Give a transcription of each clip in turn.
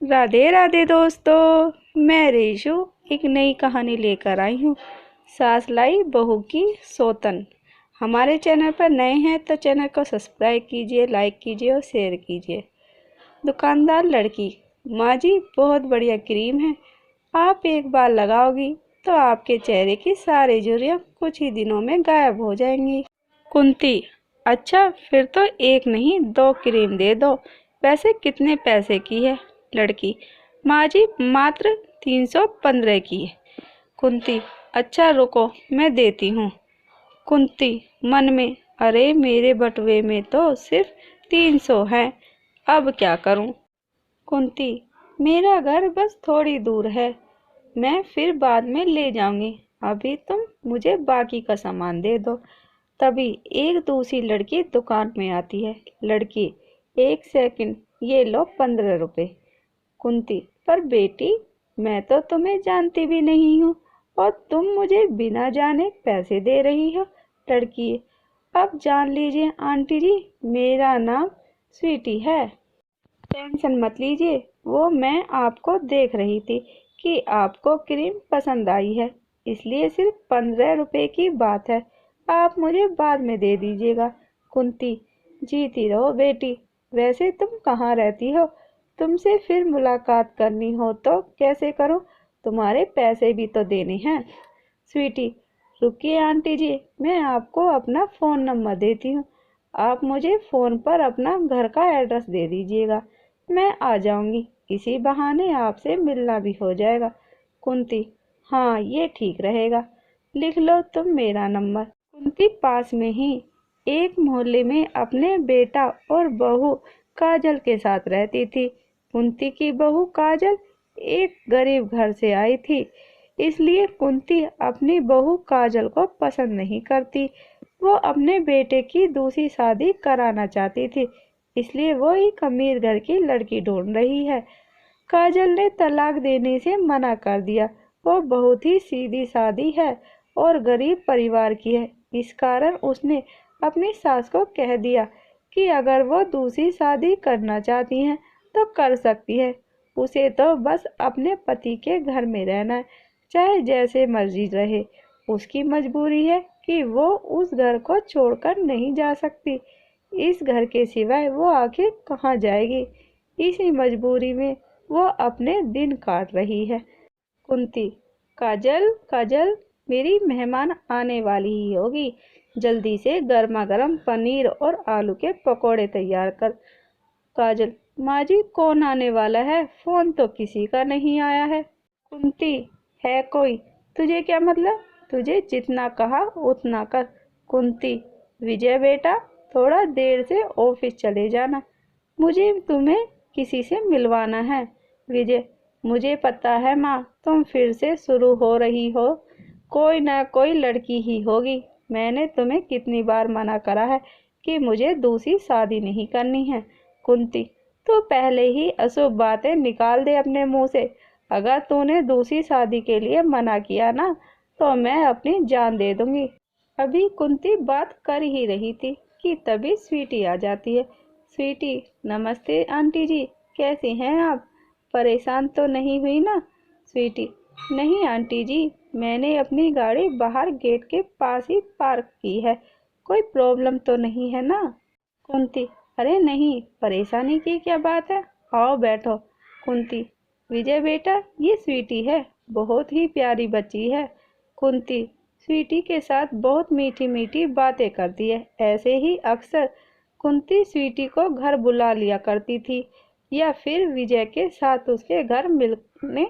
राधे राधे दोस्तों, मैं रेशु एक नई कहानी लेकर आई हूँ। सास लाई बहू की सौतन। हमारे चैनल पर नए हैं तो चैनल को सब्सक्राइब कीजिए, लाइक कीजिए और शेयर कीजिए। दुकानदार लड़की। माँ जी, बहुत बढ़िया क्रीम है, आप एक बार लगाओगी तो आपके चेहरे की सारी झुर्रियाँ कुछ ही दिनों में गायब हो जाएंगी। कुंती। अच्छा, फिर तो एक नहीं 2 क्रीम दे दो। वैसे कितने पैसे की है? लड़की। माँ जी, मात्र 315 की है। कुंती। अच्छा रुको, मैं देती हूँ। कुंती मन में, अरे मेरे बटुए में तो सिर्फ 300 है, अब क्या करूँ? कुंती। मेरा घर बस थोड़ी दूर है, मैं फिर बाद में ले जाऊंगी, अभी तुम मुझे बाकी का सामान दे दो। तभी एक दूसरी लड़की दुकान में आती है। लड़की। 1 सेकंड, ये लो 15 रुपए। कुंती। पर बेटी, मैं तो तुम्हें जानती भी नहीं हूँ और तुम मुझे बिना जाने पैसे दे रही हो। लड़की। अब जान लीजिए आंटी जी, मेरा नाम स्वीटी है। टेंशन मत लीजिए, वो मैं आपको देख रही थी कि आपको क्रीम पसंद आई है, इसलिए सिर्फ 15 रुपए की बात है, आप मुझे बाद में दे दीजिएगा। कुंती। जीती रहो बेटी। वैसे तुम कहाँ रहती हो? तुमसे फिर मुलाकात करनी हो तो कैसे करो, तुम्हारे पैसे भी तो देने हैं। स्वीटी। रुकिए आंटी जी, मैं आपको अपना फ़ोन नंबर देती हूँ, आप मुझे फ़ोन पर अपना घर का एड्रेस दे दीजिएगा, मैं आ जाऊंगी, इसी बहाने आपसे मिलना भी हो जाएगा। कुंती। हाँ, ये ठीक रहेगा, लिख लो तुम मेरा नंबर। कुंती पास में ही एक मोहल्ले में अपने बेटा और बहू काजल के साथ रहती थी। कुंती की बहू काजल एक गरीब घर से आई थी, इसलिए कुंती अपनी बहू काजल को पसंद नहीं करती। वो अपने बेटे की दूसरी शादी कराना चाहती थी, इसलिए वो एक अमीर घर की लड़की ढूंढ रही है। काजल ने तलाक देने से मना कर दिया, वो बहुत ही सीधी सादी है और गरीब परिवार की है। इस कारण उसने अपनी सास को कह दिया कि अगर वो दूसरी शादी करना चाहती हैं तो कर सकती है, उसे तो बस अपने पति के घर में रहना है, चाहे जैसे मर्जी रहे। उसकी मजबूरी है कि वो उस घर को छोड़कर नहीं जा सकती, इस घर के सिवाय वो आखिर कहाँ जाएगी। इसी मजबूरी में वो अपने दिन काट रही है। कुंती। काजल काजल, मेरी मेहमान आने वाली ही होगी, जल्दी से गर्मा गर्म पनीर और आलू के पकोड़े तैयार कर। काजल। माँ जी, कौन आने वाला है? फोन तो किसी का नहीं आया है। कुंती। है कोई? तुझे क्या मतलब, तुझे जितना कहा उतना कर। कुंती। विजय बेटा, थोड़ा देर से ऑफिस चले जाना, मुझे तुम्हें किसी से मिलवाना है। विजय। मुझे पता है माँ, तुम फिर से शुरू हो रही हो, कोई ना कोई लड़की ही होगी, मैंने तुम्हें कितनी बार मना करा है कि मुझे दूसरी शादी नहीं करनी है। कुंती। तो पहले ही अशुभ बातें निकाल दे अपने मुंह से, अगर तूने दूसरी शादी के लिए मना किया ना तो मैं अपनी जान दे दूंगी। अभी कुंती बात कर ही रही थी कि तभी स्वीटी आ जाती है। स्वीटी। नमस्ते आंटी जी, कैसी हैं आप? परेशान तो नहीं हुई ना? स्वीटी। नहीं आंटी जी, मैंने अपनी गाड़ी बाहर गेट के पास ही पार्क की है, कोई प्रॉब्लम तो नहीं है ना? कुंती। अरे नहीं, परेशानी की क्या बात है, आओ बैठो। कुंती। विजय बेटा, ये स्वीटी है, बहुत ही प्यारी बच्ची है। कुंती। स्वीटी के साथ बहुत मीठी मीठी बातें करती है, ऐसे ही अक्सर कुंती स्वीटी को घर बुला लिया करती थी या फिर विजय के साथ उसके घर मिलने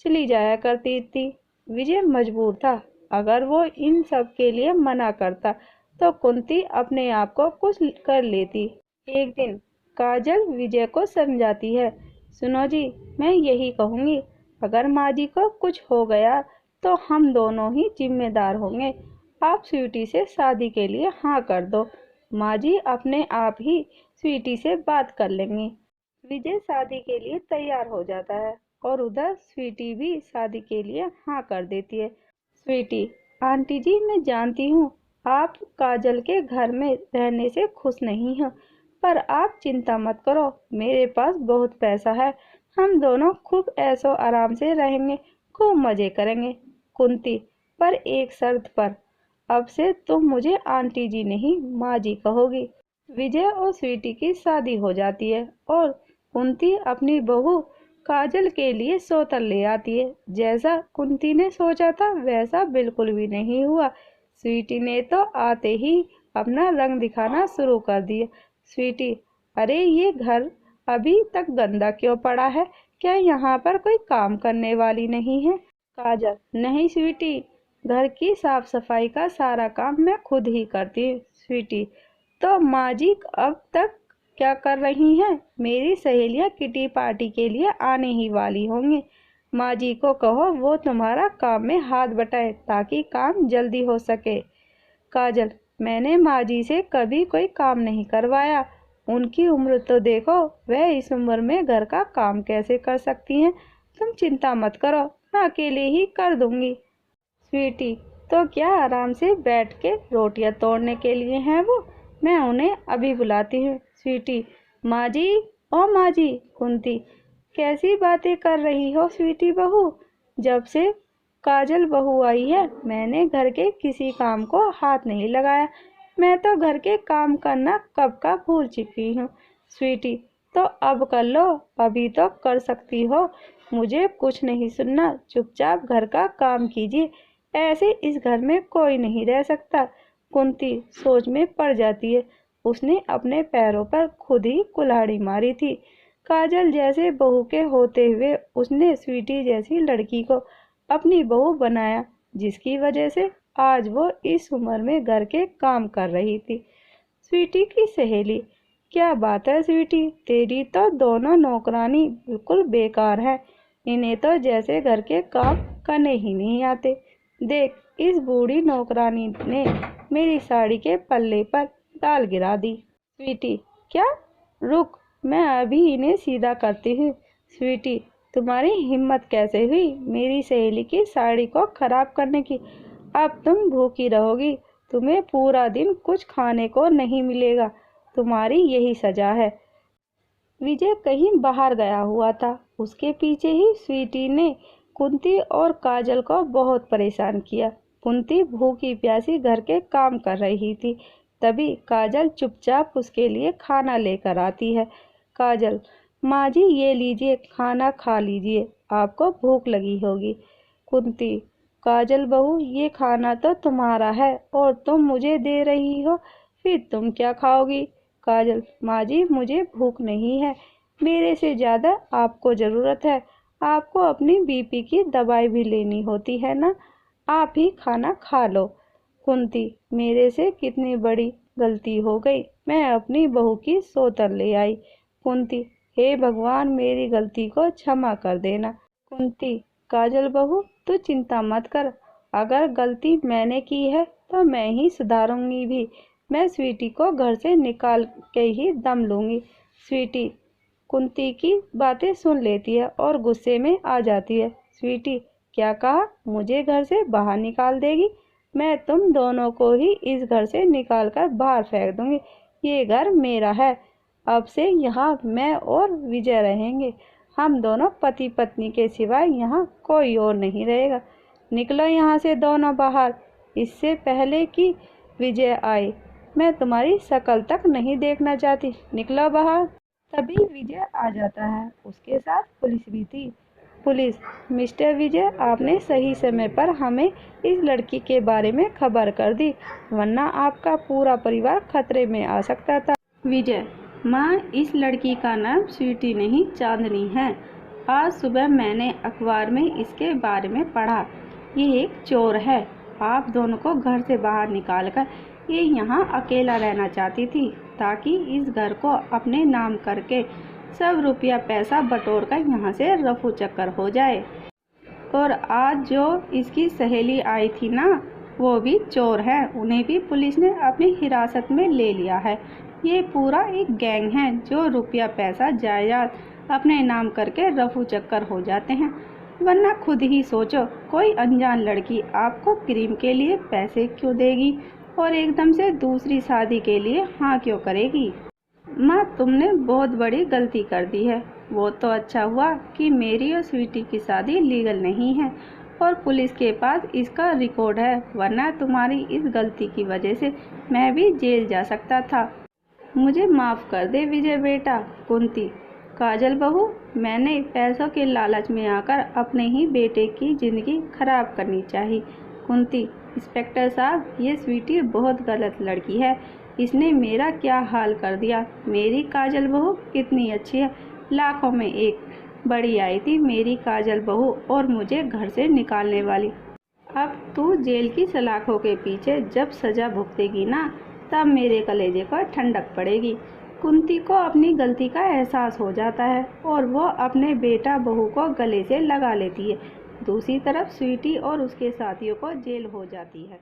चली जाया करती थी। विजय मजबूर था, अगर वो इन सब के लिए मना करता तो कुंती अपने आप को कुछ कर लेती। एक दिन काजल विजय को समझाती है, सुनो जी, मैं यही कहूँगी, अगर माँ जी को कुछ हो गया तो हम दोनों ही जिम्मेदार होंगे, आप स्वीटी से शादी के लिए हाँ कर दो, माँ जी अपने आप ही स्वीटी से बात कर लेंगी। विजय शादी के लिए तैयार हो जाता है और उधर स्वीटी भी शादी के लिए हाँ कर देती है। स्वीटी। आंटी जी, मैं जानती हूँ आप काजल के घर में रहने से खुश नहीं हो, पर आप चिंता मत करो, मेरे पास बहुत पैसा है, हम दोनों खूब ऐशो आराम से रहेंगे, खूब मजे करेंगे। कुंती, पर एक शर्त पर, अब से तुम मुझे आंटी जी नहीं माँ जी कहोगी। विजय और स्वीटी की शादी हो जाती है और कुंती अपनी बहू काजल के लिए सौतन ले आती है। जैसा कुंती ने सोचा था वैसा बिल्कुल भी नहीं हुआ। स्वीटी ने तो आते ही अपना रंग दिखाना शुरू कर दिया। स्वीटी, अरे ये घर अभी तक गंदा क्यों पड़ा है? क्या यहाँ पर कोई काम करने वाली नहीं है? काजल, नहीं स्वीटी, घर की साफ सफाई का सारा काम मैं खुद ही करती हूँ। स्वीटी, तो माँ जी अब तक क्या कर रही हैं? मेरी सहेलियाँ किटी पार्टी के लिए आने ही वाली होंगी। माँ जी को कहो वो तुम्हारा काम में हाथ बटाए ताकि काम जल्दी हो सके। काजल, मैंने माँ जी से कभी कोई काम नहीं करवाया। उनकी उम्र तो देखो, वह इस उम्र में घर का काम कैसे कर सकती हैं? तुम चिंता मत करो, मैं अकेले ही कर दूंगी। स्वीटी, तो क्या आराम से बैठ के रोटियां तोड़ने के लिए हैं वो? मैं उन्हें अभी बुलाती हूँ। स्वीटी, माँ जी, ओ माँ जी। कुंती, कैसी बातें कर रही हो स्वीटी बहू? जब से काजल बहू आई है मैंने घर के किसी काम को हाथ नहीं लगाया। मैं तो घर के काम करना कब का भूल चुकी हूँ। स्वीटी, तो अब कर लो, अभी तो कर सकती हो। मुझे कुछ नहीं सुनना, चुपचाप घर का काम कीजिए, ऐसे इस घर में कोई नहीं रह सकता। कुंती सोच में पड़ जाती है। उसने अपने पैरों पर खुद ही कुल्हाड़ी मारी थी। काजल जैसे बहू के होते हुए उसने स्वीटी जैसी लड़की को अपनी बहू बनाया, जिसकी वजह से आज वो इस उम्र में घर के काम कर रही थी। स्वीटी की सहेली, क्या बात है स्वीटी, तेरी तो दोनों नौकरानी बिल्कुल बेकार है। इन्हें तो जैसे घर के काम करने ही नहीं आते। देख, इस बूढ़ी नौकरानी ने मेरी साड़ी के पल्ले पर दाल गिरा दी। स्वीटी, क्या? रुक, मैं अभी इन्हें सीधा करती हूँ। स्वीटी, तुम्हारी हिम्मत कैसे हुई मेरी सहेली की साड़ी को खराब करने की? अब तुम भूखी रहोगी, तुम्हें पूरा दिन कुछ खाने को नहीं मिलेगा, तुम्हारी यही सजा है। विजय कहीं बाहर गया हुआ था, उसके पीछे ही स्वीटी ने कुंती और काजल को बहुत परेशान किया। कुंती भूखी प्यासी घर के काम कर रही थी, तभी काजल चुपचाप उसके लिए खाना लेकर आती है। काजल, माँ जी ये लीजिए, खाना खा लीजिए, आपको भूख लगी होगी। कुंती, काजल बहू, ये खाना तो तुम्हारा है और तुम मुझे दे रही हो, फिर तुम क्या खाओगी? काजल, माँ जी मुझे भूख नहीं है, मेरे से ज़्यादा आपको ज़रूरत है, आपको अपनी बीपी की दवाई भी लेनी होती है ना, आप ही खाना खा लो। कुंती, मेरे से कितनी बड़ी गलती हो गई, मैं अपनी बहू की सौतन ले आई। कुंती, हे भगवान मेरी गलती को क्षमा कर देना। कुंती, काजल बहू तू चिंता मत कर, अगर गलती मैंने की है तो मैं ही सुधारूंगी भी, मैं स्वीटी को घर से निकाल के ही दम लूंगी। स्वीटी कुंती की बातें सुन लेती है और गुस्से में आ जाती है। स्वीटी, क्या कहा? मुझे घर से बाहर निकाल देगी? मैं तुम दोनों को ही इस घर से निकाल कर बाहर फेंक दूंगी। ये घर मेरा है, अब से यहाँ मैं और विजय रहेंगे, हम दोनों पति पत्नी के सिवाय यहाँ कोई और नहीं रहेगा। निकलो यहाँ से दोनों बाहर, इससे पहले कि विजय आए, मैं तुम्हारी शक्ल तक नहीं देखना चाहती, निकलो बाहर। तभी विजय आ जाता है, उसके साथ पुलिस भी थी। पुलिस, मिस्टर विजय, आपने सही समय पर हमें इस लड़की के बारे में खबर कर दी, वरना आपका पूरा परिवार खतरे में आ सकता था। विजय, माँ, इस लड़की का नाम स्वीटी नहीं चांदनी है। आज सुबह मैंने अखबार में इसके बारे में पढ़ा, ये एक चोर है, आप दोनों को घर से बाहर निकालकर ये यहाँ अकेला रहना चाहती थी, ताकि इस घर को अपने नाम करके सब रुपया पैसा बटोर कर यहाँ से रफू चक्कर हो जाए। और आज जो इसकी सहेली आई थी ना, वो भी चोर है, उन्हें भी पुलिस ने अपनी हिरासत में ले लिया है। ये पूरा एक गैंग है जो रुपया पैसा जायदाद अपने नाम करके रफू चक्कर हो जाते हैं। वरना खुद ही सोचो, कोई अनजान लड़की आपको क्रीम के लिए पैसे क्यों देगी और एकदम से दूसरी शादी के लिए हाँ क्यों करेगी? माँ, तुमने बहुत बड़ी गलती कर दी है। वो तो अच्छा हुआ कि मेरी और स्वीटी की शादी लीगल नहीं है और पुलिस के पास इसका रिकॉर्ड है, वरना तुम्हारी इस गलती की वजह से मैं भी जेल जा सकता था। मुझे माफ़ कर दे विजय बेटा। कुंती, काजल बहू, मैंने पैसों के लालच में आकर अपने ही बेटे की ज़िंदगी खराब करनी चाहिए। कुंती, इंस्पेक्टर साहब, ये स्वीटी बहुत गलत लड़की है, इसने मेरा क्या हाल कर दिया। मेरी काजल बहू कितनी अच्छी है, लाखों में एक। बड़ी आई थी मेरी काजल बहू और मुझे घर से निकालने वाली। अब तू जेल की सलाखों के पीछे जब सज़ा भुगतेगी ना, तब मेरे कलेजे पर ठंडक पड़ेगी। कुंती को अपनी गलती का एहसास हो जाता है और वो अपने बेटा बहू को गले से लगा लेती है। दूसरी तरफ स्वीटी और उसके साथियों को जेल हो जाती है।